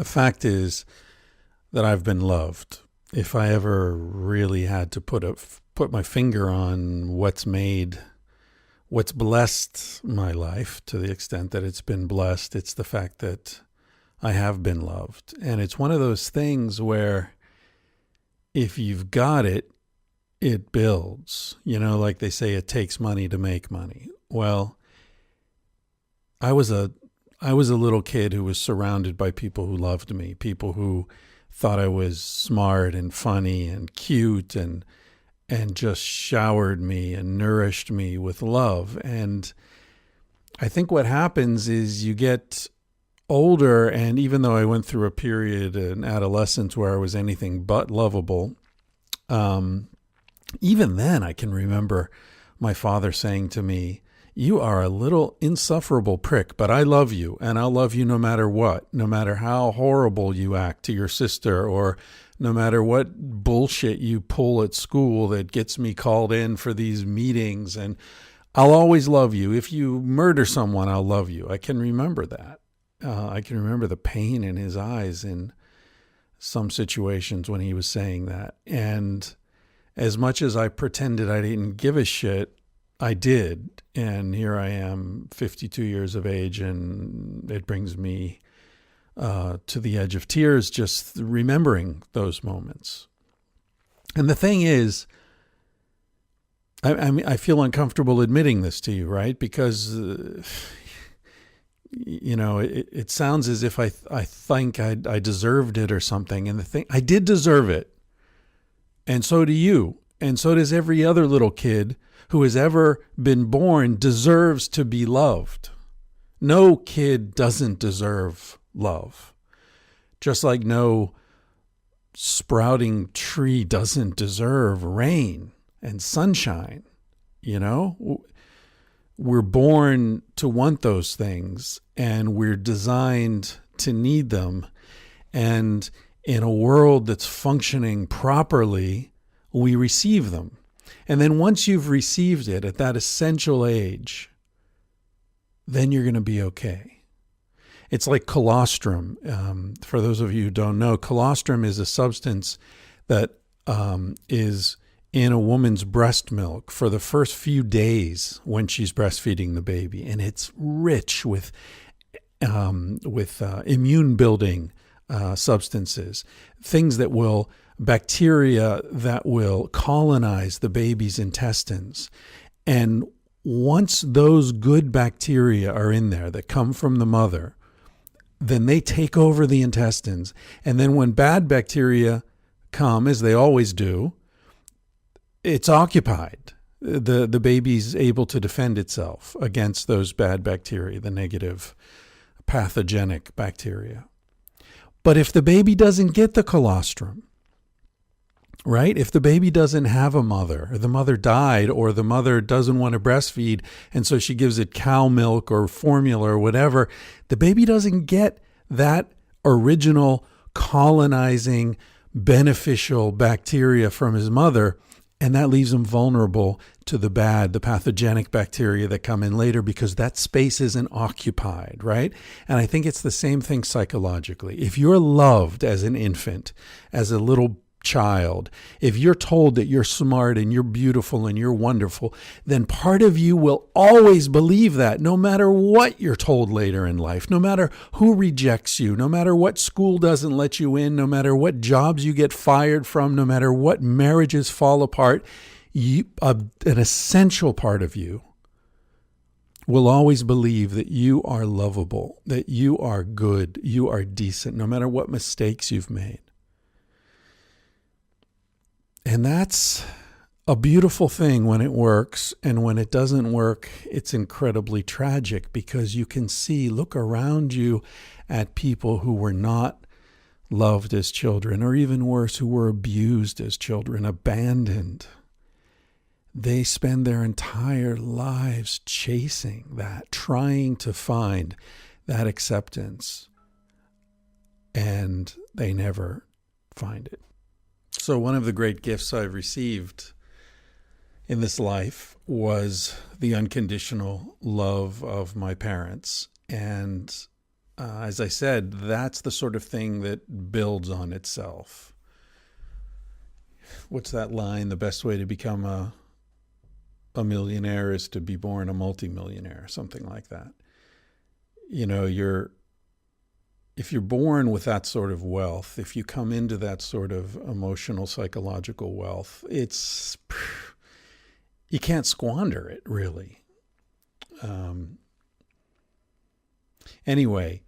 The fact is that I've been loved. If I ever really had to put my finger on what's blessed my life to the extent that it's been blessed, it's the fact that I have been loved. And it's one of those things where if you've got it, it builds. You know, like they say, it takes money to make money. Well, I was a little kid who was surrounded by people who loved me, people who thought I was smart and funny and cute and just showered me and nourished me with love. And I think what happens is you get older, and even though I went through a period in adolescence where I was anything but lovable, even then I can remember my father saying to me, "You are a little insufferable prick, but I love you, and I'll love you no matter what, no matter how horrible you act to your sister, or no matter what bullshit you pull at school that gets me called in for these meetings, and I'll always love you. If you murder someone, I'll love you." I can remember that. I can remember the pain in his eyes in some situations when he was saying that. And as much as I pretended I didn't give a shit, I did. And here I am, 52 years of age, and it brings me to the edge of tears just remembering those moments. And the thing is, I feel uncomfortable admitting this to you, right? Because, it sounds as if I think I deserved it or something. And the thing, I did deserve it. And so do you. And so does every other little kid who has ever been born deserves to be loved. No kid doesn't deserve love. Just like no sprouting tree doesn't deserve rain and sunshine. You know, we're born to want those things, and we're designed to need them. And in a world that's functioning properly, we receive them. And then once you've received it at that essential age, then you're going to be okay. It's like colostrum. For those of you who don't know, colostrum is a substance that is in a woman's breast milk for the first few days when she's breastfeeding the baby. And it's rich with immune building substances, things that will, bacteria that will colonize the baby's intestines. And once those good bacteria are in there that come from the mother, then they take over the intestines. And then when bad bacteria come, as they always do, it's occupied. The baby's able to defend itself against those bad bacteria, the negative pathogenic bacteria. But if the baby doesn't get the colostrum, right? If the baby doesn't have a mother, or the mother died, or the mother doesn't want to breastfeed, and so she gives it cow milk or formula or whatever, the baby doesn't get that original colonizing beneficial bacteria from his mother, and that leaves him vulnerable to the pathogenic bacteria that come in later because that space isn't occupied, right? And I think it's the same thing psychologically. If you're loved as an infant, as a little child, if you're told that you're smart and you're beautiful and you're wonderful, then part of you will always believe that no matter what you're told later in life, no matter who rejects you, no matter what school doesn't let you in, no matter what jobs you get fired from, no matter what marriages fall apart, an essential part of you will always believe that you are lovable, that you are good, you are decent, no matter what mistakes you've made. And that's a beautiful thing when it works, and when it doesn't work, it's incredibly tragic because you can look around you at people who were not loved as children, or even worse, who were abused as children, abandoned. They spend their entire lives chasing that, trying to find that acceptance, and they never find it. So one of the great gifts I've received in this life was the unconditional love of my parents. And as I said, that's the sort of thing that builds on itself. What's that line? The best way to become a millionaire is to be born a multimillionaire, something like that. You know, if you're born with that sort of wealth, if you come into that sort of emotional, psychological wealth, you can't squander it, really. Anyway,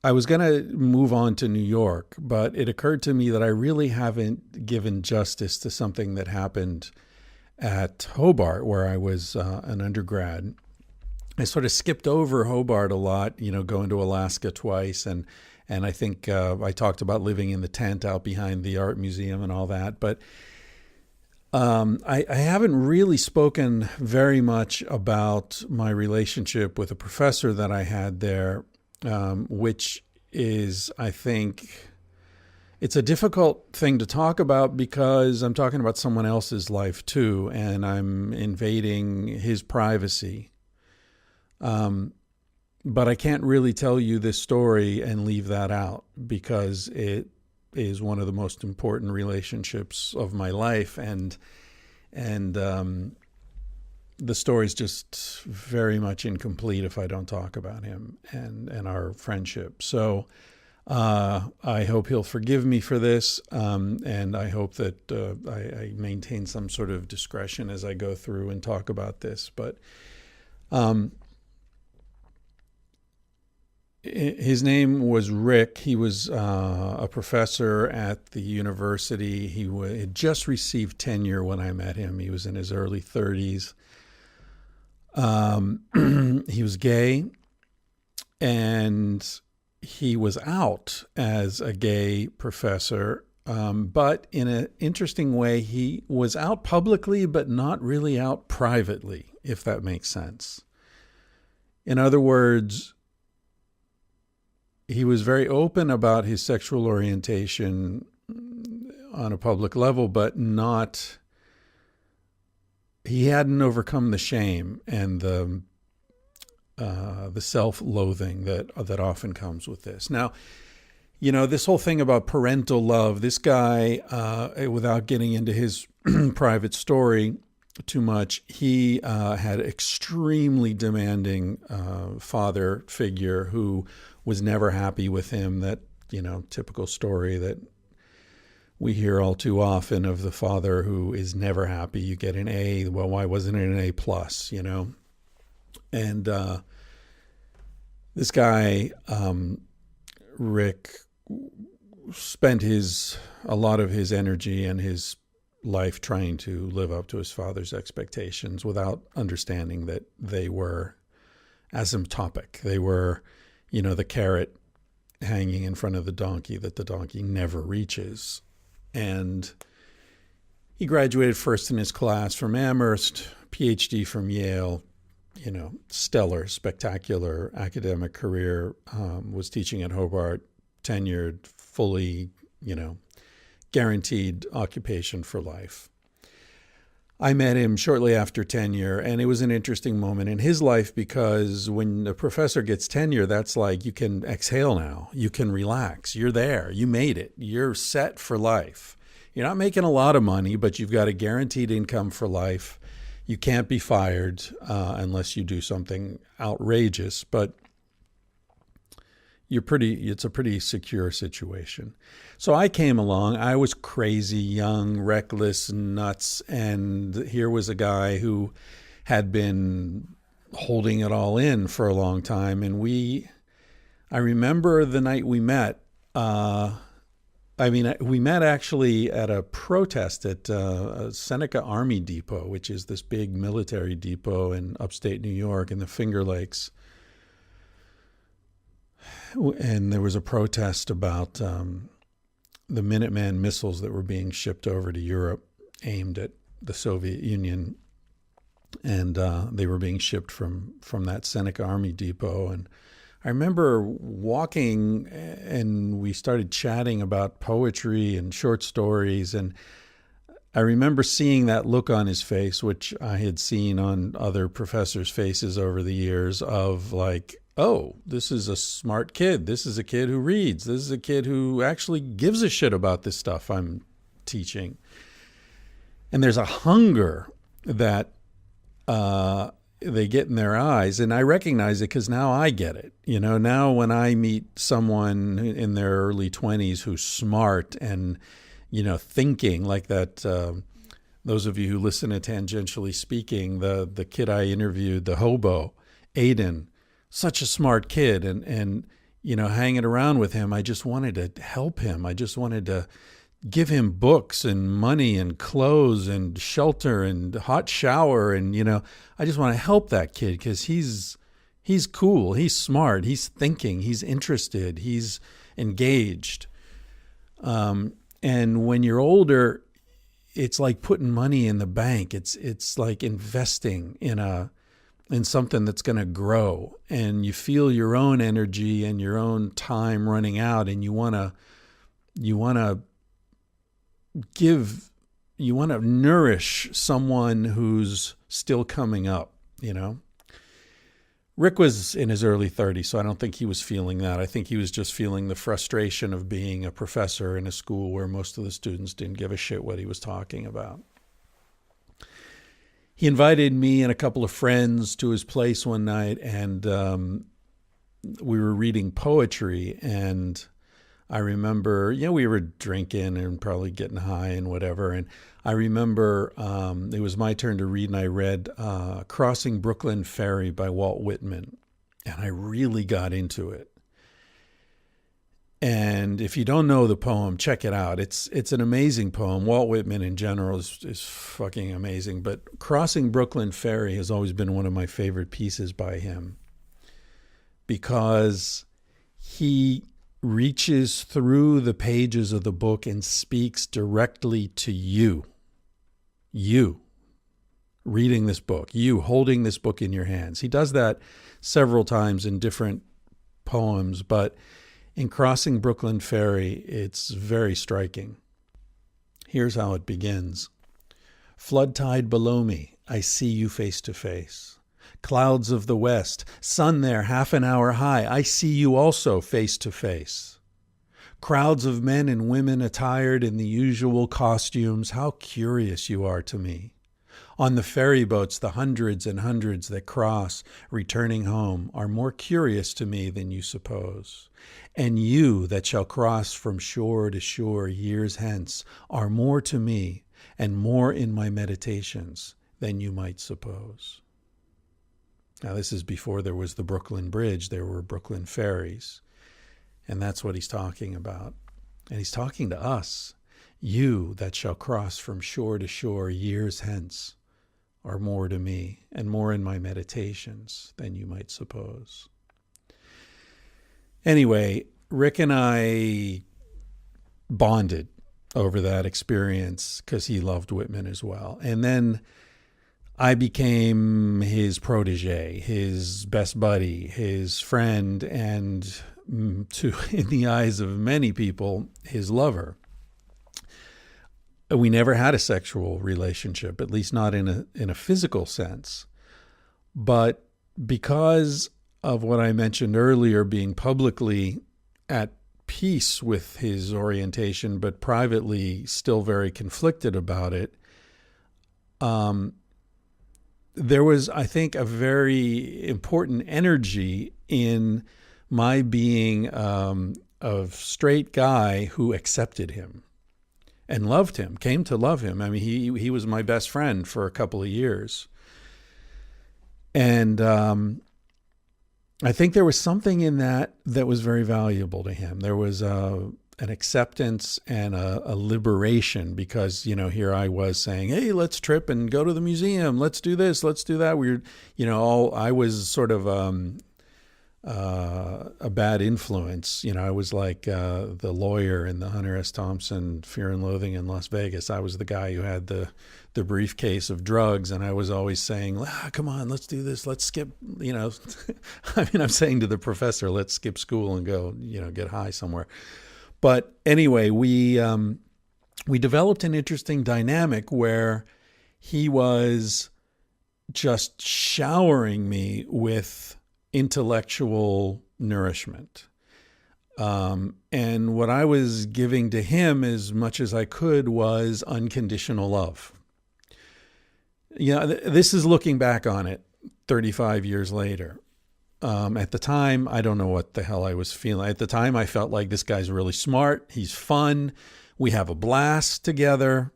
I was going to move on to New York, but it occurred to me that I really haven't given justice to something that happened at Hobart, where I was an undergrad. I sort of skipped over Hobart a lot, going to Alaska twice. And I think I talked about living in the tent out behind the art museum and all that. But I haven't really spoken very much about my relationship with a professor that I had there, which is, I think, it's a difficult thing to talk about because I'm talking about someone else's life too, and I'm invading his privacy. But I can't really tell you this story and leave that out because it is one of the most important relationships of my life, and the story's just very much incomplete if I don't talk about him and our friendship. So I hope he'll forgive me for this, and I hope that I maintain some sort of discretion as I go through and talk about this. But his name was Rick. He was a professor at the university. He had just received tenure when I met him. He was in his early 30s. He was gay, and he was out as a gay professor, but in an interesting way, he was out publicly, but not really out privately, if that makes sense. In other words, he was very open about his sexual orientation on a public level, but he hadn't overcome the shame and the self-loathing that often comes with this. Now, this whole thing about parental love, this guy, without getting into his private story too much, he had extremely demanding father figure who was never happy with him. That, typical story that we hear all too often of the father who is never happy. You get an A, well, why wasn't it an A plus, And this guy, Rick, spent a lot of his energy and his life trying to live up to his father's expectations without understanding that they were asymptotic. They were, the carrot hanging in front of the donkey that the donkey never reaches. And he graduated first in his class from Amherst, PhD from Yale, stellar, spectacular academic career, was teaching at Hobart, tenured, fully, guaranteed occupation for life. I met him shortly after tenure, and it was an interesting moment in his life because when a professor gets tenure, that's like, you can exhale now. You can relax. You're there. You made it. You're set for life. You're not making a lot of money, but you've got a guaranteed income for life. You can't be fired unless you do something outrageous, but it's a pretty secure situation. So I came along. I was crazy, young, reckless, nuts, and here was a guy who had been holding it all in for a long time. And I remember the night we met. We met actually at a protest at Seneca Army Depot, which is this big military depot in upstate New York in the Finger Lakes. And there was a protest about the Minuteman missiles that were being shipped over to Europe, aimed at the Soviet Union. And they were being shipped from that Seneca Army Depot. And I remember walking, and we started chatting about poetry and short stories. And I remember seeing that look on his face, which I had seen on other professors' faces over the years, of like, oh, this is a smart kid. This is a kid who reads. This is a kid who actually gives a shit about this stuff I'm teaching. And there's a hunger that they get in their eyes. And I recognize it because now I get it. Now when I meet someone in their early 20s who's smart and, thinking like that, those of you who listen to Tangentially Speaking, the kid I interviewed, the hobo, Aiden, such a smart kid. And hanging around with him, I just wanted to help him. I just wanted to give him books and money and clothes and shelter and hot shower. And, I just want to help that kid because he's cool. He's smart. He's thinking. He's interested. He's engaged. And when you're older, it's like putting money in the bank. It's like investing in something that's going to grow, and you feel your own energy and your own time running out, and you want to nourish someone who's still coming up, Rick was in his early 30s, so I don't think he was feeling that. I think he was just feeling the frustration of being a professor in a school where most of the students didn't give a shit what he was talking about. He invited me and a couple of friends to his place one night, and we were reading poetry. And I remember, we were drinking and probably getting high and whatever. And I remember it was my turn to read, and I read Crossing Brooklyn Ferry by Walt Whitman. And I really got into it. And if you don't know the poem, check it out. It's an amazing poem. Walt Whitman in general is fucking amazing. But Crossing Brooklyn Ferry has always been one of my favorite pieces by him, because he reaches through the pages of the book and speaks directly to you reading this book, you holding this book in your hands. He does that several times in different poems, but in Crossing Brooklyn Ferry, it's very striking. Here's how it begins. Flood tide below me, I see you face to face. Clouds of the west, sun there half an hour high, I see you also face to face. Crowds of men and women attired in the usual costumes, how curious you are to me. On the ferry boats, the hundreds and hundreds that cross, returning home, are more curious to me than you suppose. And you that shall cross from shore to shore years hence are more to me and more in my meditations than you might suppose. Now, this is before there was the Brooklyn Bridge. There were Brooklyn ferries. And that's what he's talking about. And he's talking to us. You that shall cross from shore to shore years hence are more to me and more in my meditations than you might suppose. Anyway, Rick and I bonded over that experience because he loved Whitman as well. And then I became his protege, his best buddy, his friend, and in the eyes of many people, his lover. We never had a sexual relationship, at least not in a physical sense. But because of what I mentioned earlier, being publicly at peace with his orientation, but privately still very conflicted about it, there was, I think, a very important energy in my being a straight guy who accepted him and loved him, came to love him. I mean, he was my best friend for a couple of years. And I think there was something in that was very valuable to him. There was an acceptance and a liberation because, here I was saying, hey, let's trip and go to the museum. Let's do this. Let's do that. I was sort of a bad influence. I was like the lawyer in the Hunter S. Thompson Fear and Loathing in Las Vegas. I was the guy who had the briefcase of drugs, and I was always saying, come on, let's do this. Let's skip, I'm saying to the professor, let's skip school and go, get high somewhere. But anyway, we developed an interesting dynamic where he was just showering me with intellectual nourishment. And what I was giving to him as much as I could was unconditional love. This is looking back on it 35 years later. At the time, I don't know what the hell I was feeling. At the time, I felt like this guy's really smart. He's fun. We have a blast together.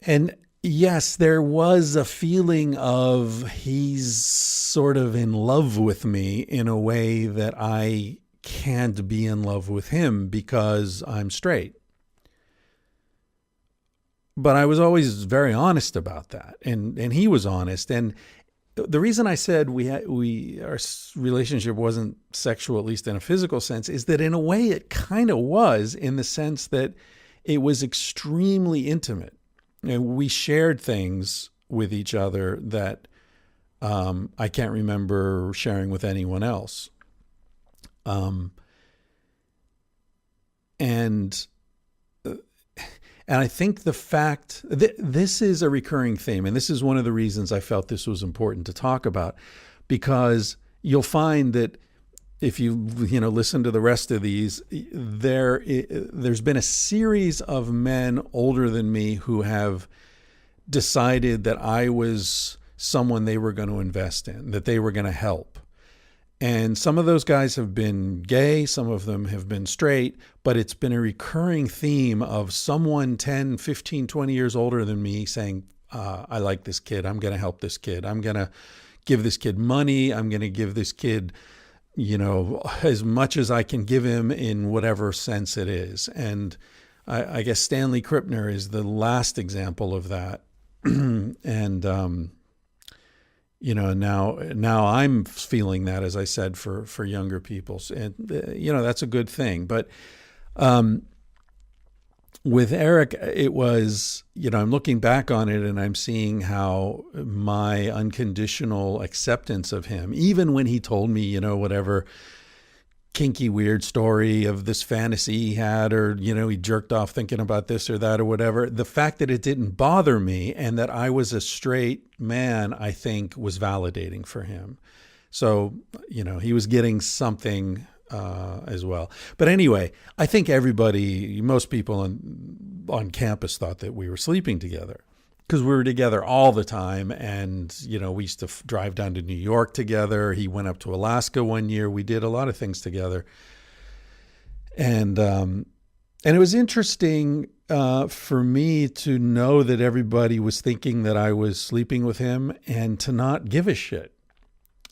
And yes, there was a feeling of he's sort of in love with me in a way that I can't be in love with him because I'm straight. But I was always very honest about that, and he was honest. And the reason I said our relationship wasn't sexual, at least in a physical sense, is that in a way it kind of was, in the sense that it was extremely intimate. And we shared things with each other that I can't remember sharing with anyone else. And I think the fact that this is a recurring theme, and this is one of the reasons I felt this was important to talk about, because you'll find that if you listen to the rest of these, there's been a series of men older than me who have decided that I was someone they were going to invest in, that they were going to help. And some of those guys have been gay, some of them have been straight, but it's been a recurring theme of someone 10, 15, 20 years older than me saying, I like this kid, I'm going to help this kid, I'm going to give this kid money, I'm going to give this kid, as much as I can give him in whatever sense it is. And I guess Stanley Krippner is the last example of that. And, now I'm feeling that, as I said, for younger people. And, that's a good thing. But with Eric, it was, I'm looking back on it and I'm seeing how my unconditional acceptance of him, even when he told me, whatever kinky, weird story of this fantasy he had, or, he jerked off thinking about this or that or whatever, the fact that it didn't bother me and that I was a straight man, I think was validating for him. So, he was getting something as well. But anyway, I think most people on campus thought that we were sleeping together, because we were together all the time. And, we used to drive down to New York together. He went up to Alaska one year. We did a lot of things together. And it was interesting for me to know that everybody was thinking that I was sleeping with him and to not give a shit.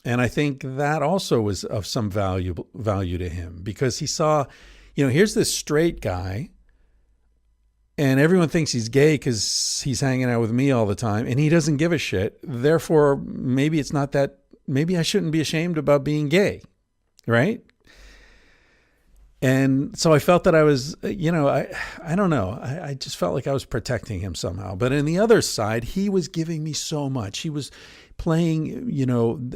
And I think that also was of some value to him, because he saw, here's this straight guy, and everyone thinks he's gay because he's hanging out with me all the time, and he doesn't give a shit. Therefore, maybe I shouldn't be ashamed about being gay, right? And so I felt that I was, I don't know. I just felt like I was protecting him somehow. But on the other side, he was giving me so much. He was playing,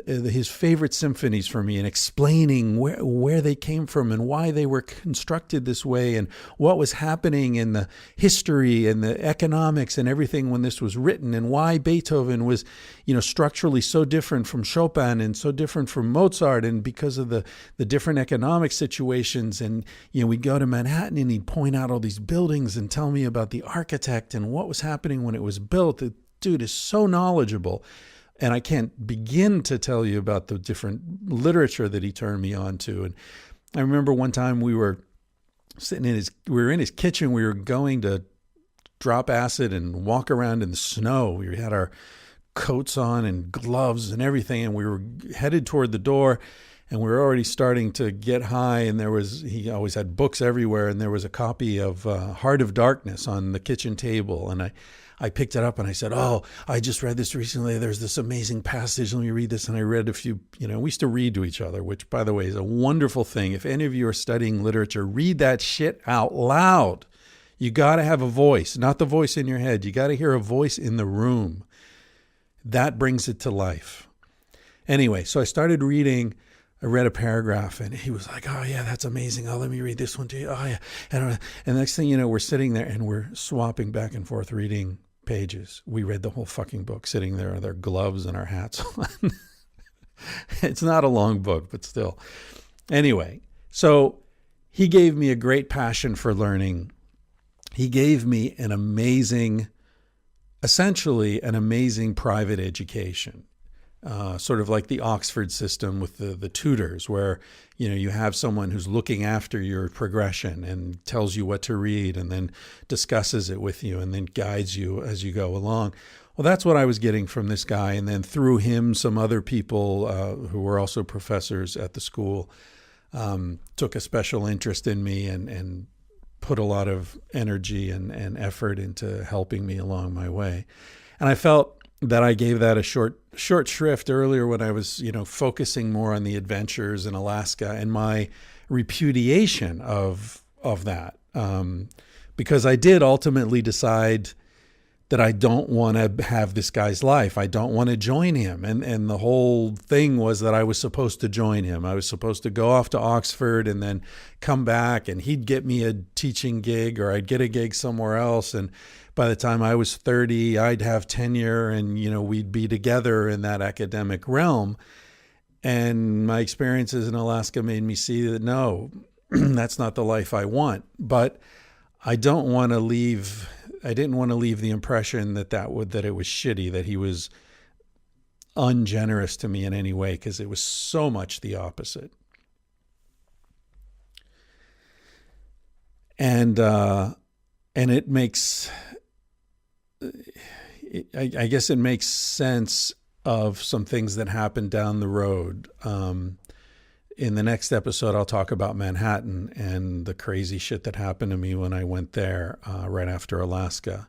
his favorite symphonies for me and explaining where they came from and why they were constructed this way and what was happening in the history and the economics and everything when this was written, and why Beethoven was, structurally so different from Chopin and so different from Mozart, and because of the different economic situations. And, we'd go to Manhattan and he'd point out all these buildings and tell me about the architect and what was happening when it was built. The dude is so knowledgeable. And I can't begin to tell you about the different literature that he turned me on to. And I remember one time we were in his kitchen. We were going to drop acid and walk around in the snow. We had our coats on and gloves and everything, and we were headed toward the door, and we were already starting to get high. And he always had books everywhere, and there was a copy of Heart of Darkness on the kitchen table. And I picked it up and I said, I just read this recently. There's this amazing passage. Let me read this. And I read a few, we used to read to each other, which, by the way, is a wonderful thing. If any of you are studying literature, read that shit out loud. You got to have a voice, not the voice in your head. You got to hear a voice in the room. That brings it to life. Anyway, so I started reading. I read a paragraph and he was like, oh yeah, that's amazing. Oh, let me read this one to you. Oh yeah. And the next thing you know, we're sitting there and we're swapping back and forth reading pages. We read the whole fucking book sitting there with our gloves and our hats on. It's not a long book, but still. Anyway, so he gave me a great passion for learning. He gave me essentially an amazing private education. Sort of like the Oxford system with the tutors, where you have someone who's looking after your progression and tells you what to read and then discusses it with you and then guides you as you go along. Well, that's what I was getting from this guy. And then through him, some other people who were also professors at the school took a special interest in me and put a lot of energy and effort into helping me along my way. And I felt that I gave that a short shrift earlier when I was, focusing more on the adventures in Alaska and my repudiation of that. Because I did ultimately decide that I don't want to have this guy's life. I don't want to join him. And the whole thing was that I was supposed to join him. I was supposed to go off to Oxford and then come back, and he'd get me a teaching gig, or I'd get a gig somewhere else. And by the time I was 30, I'd have tenure, and, we'd be together in that academic realm. And my experiences in Alaska made me see that, no, that's not the life I want. But I didn't want to leave the impression that it was shitty, that he was ungenerous to me in any way, because it was so much the opposite. And it makes, I guess it makes sense of some things that happened down the road. In the next episode, I'll talk about Manhattan and the crazy shit that happened to me when I went there right after Alaska,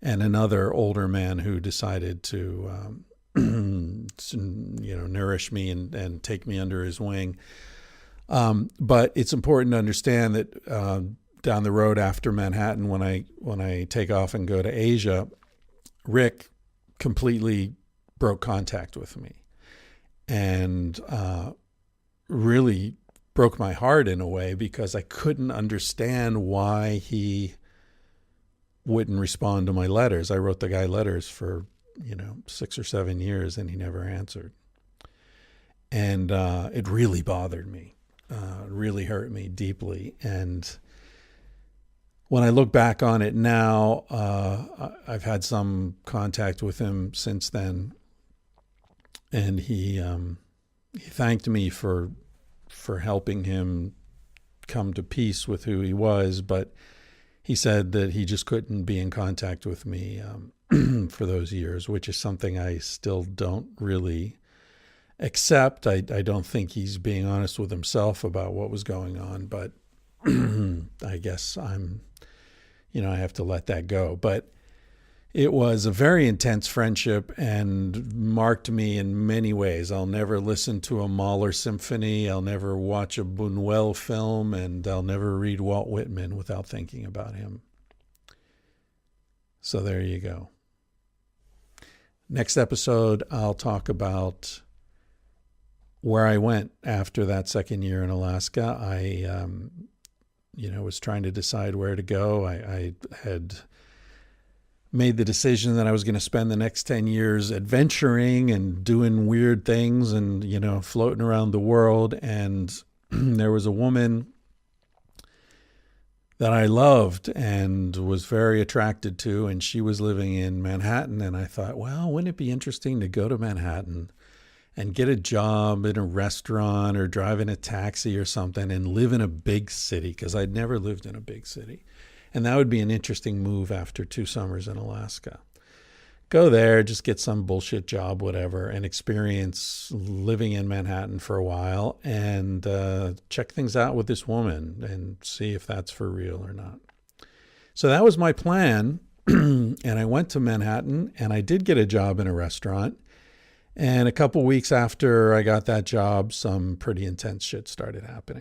and another older man who decided to, nourish me and take me under his wing. But it's important to understand that down the road after Manhattan, when I take off and go to Asia, Rick completely broke contact with me, and really broke my heart in a way, because I couldn't understand why he wouldn't respond to my letters. I wrote the guy letters for 6 or 7 years, and he never answered. And it really bothered me. It really hurt me deeply. And when I look back on it now, I've had some contact with him since then, and he thanked me for helping him come to peace with who he was, but he said that he just couldn't be in contact with me for those years, which is something I still don't really accept. I don't think he's being honest with himself about what was going on, but I guess I have to let that go. But it was a very intense friendship and marked me in many ways. I'll never listen to a Mahler symphony. I'll never watch a Buñuel film, and I'll never read Walt Whitman without thinking about him. So there you go. Next episode, I'll talk about where I went after that second year in Alaska. I was trying to decide where to go. I had made the decision that I was going to spend the next 10 years adventuring and doing weird things and, floating around the world. And there was a woman that I loved and was very attracted to, and she was living in Manhattan. And I thought, well, wouldn't it be interesting to go to Manhattan and get a job in a restaurant or drive in a taxi or something and live in a big city, because I'd never lived in a big city. And that would be an interesting move after 2 summers in Alaska. Go there, just get some bullshit job, whatever, and experience living in Manhattan for a while, and check things out with this woman and see if that's for real or not. So that was my plan. And I went to Manhattan, and I did get a job in a restaurant. And a couple weeks after I got that job, some pretty intense shit started happening.